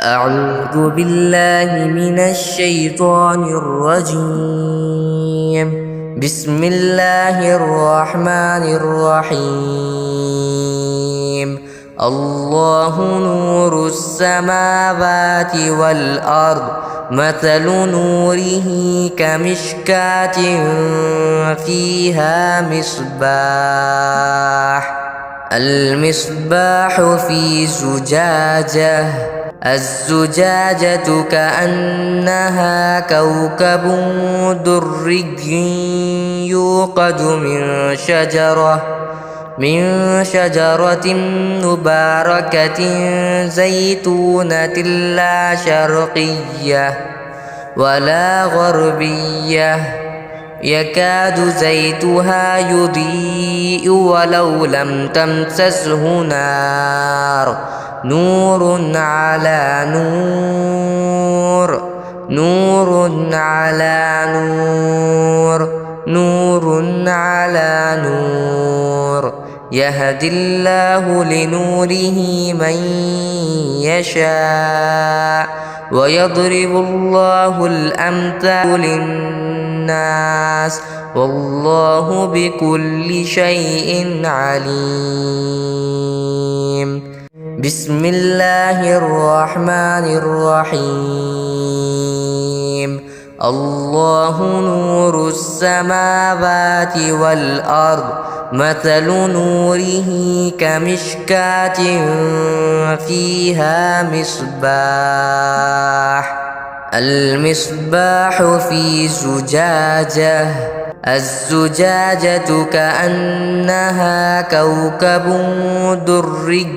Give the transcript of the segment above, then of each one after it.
أعوذ بالله من الشيطان الرجيم. بسم الله الرحمن الرحيم. الله نور السماوات والأرض، مثل نوره كمشكاة فيها مصباح، المصباح في زجاجة، الزجاجة كأنها كوكب دري يوقد من شجرة مباركة زيتونة لا شرقية ولا غربية، يكاد زيتها يضيء ولو لم تمسسه نار، نور على نور، نور على نور، نور على نور، يهدي الله لنوره من يشاء ويضرب الله الأمثال للناس والله بكل شيء عليم. بسم الله الرحمن الرحيم. الله نور السماوات والأرض، مثل نوره كمشكاة فيها مصباح، المصباح في زجاجة، الزجاجة كأنها كوكب دري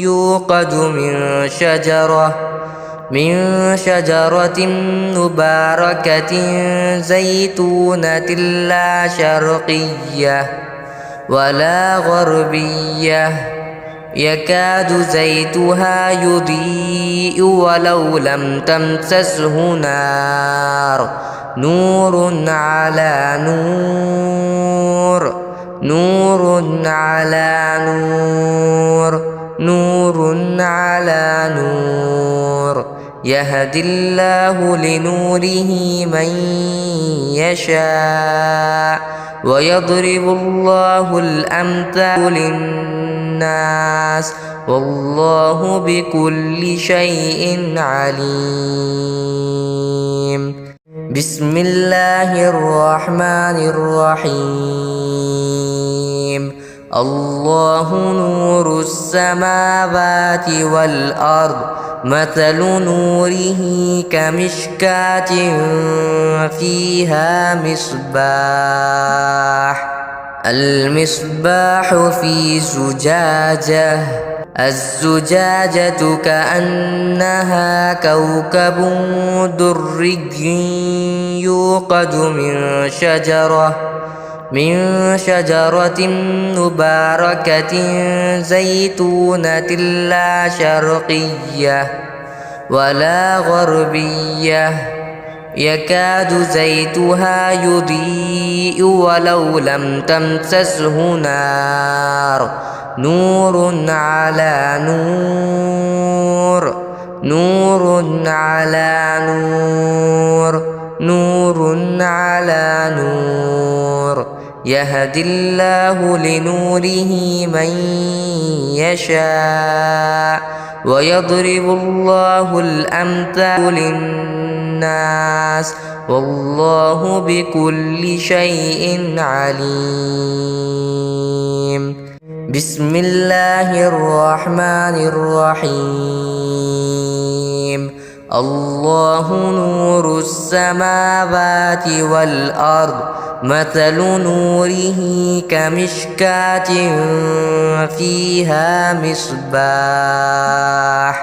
يوقد من شجرة مباركة زيتونة لا شرقية ولا غربية، يكاد زيتها يضيء ولو لم تمسسه نار، نور على نور، نور على نور، نور على نور، يهدي الله لنوره من يشاء ويضرب الله الأمثال للناس والله بكل شيء عليم. بسم الله الرحمن الرحيم. الله نور السماوات والأرض، مثل نوره كمشكاة فيها مصباح، المصباح في زجاجة، الزجاجة كأنها كوكب دري يوقد من شجرة مباركة زيتونة لا شرقية ولا غربية، يكاد زيتها يضيء ولو لم تمسسه نار، نور على نور، نور على نور، نور على نور، يهدي الله لنوره من يشاء ويضرب الله الأمثال للناس والله بكل شيء عليم. بسم الله الرحمن الرحيم. الله نور السماوات والأرض، مثل نوره كمشكاة فيها مصباح،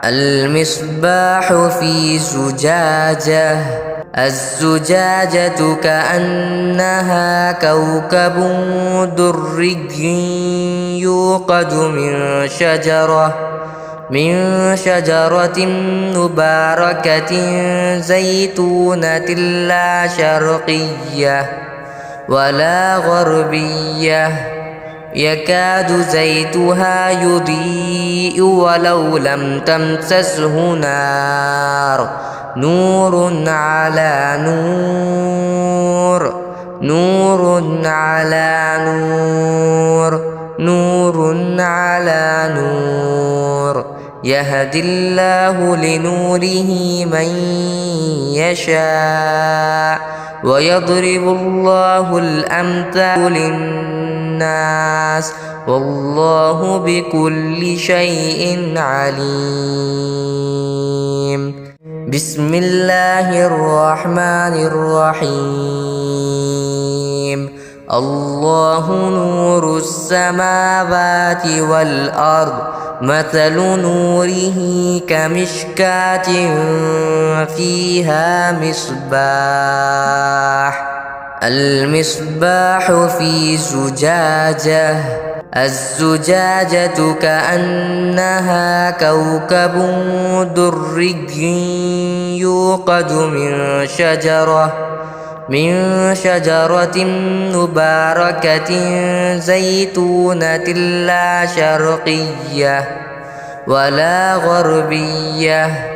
المصباح في زجاجة، الزجاجة كأنها كوكب دري يوقد من شجرة مباركة زيتونة لا شرقية ولا غربية، يكاد زيتها يضيء ولو لم تمسسه نار نور على نور نور على نور نور على نور يهدي الله لنوره من يشاء ويضرب الله الأمثال للناس والله بكل شيء عليم. بسم الله الرحمن الرحيم. الله نور السماوات والأرض مثل نوره كمشكاة فيها مصباح المصباح في زجاجة الزجاجة كأنها كوكب دري يوقد من شجرة مباركة زيتونة لا شرقية ولا غربية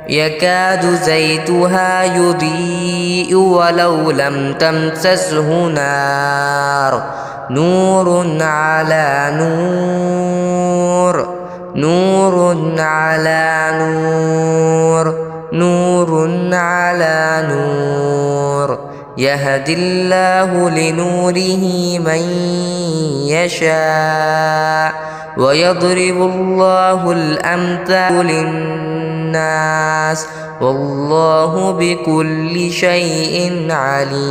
يكاد زيتها يضيء ولو لم تمسسه نار نور على نور نور على نور نور على نور يهدي الله لنوره من يشاء ويضرب الله الأمثال للناس والله بكل شيء عليم.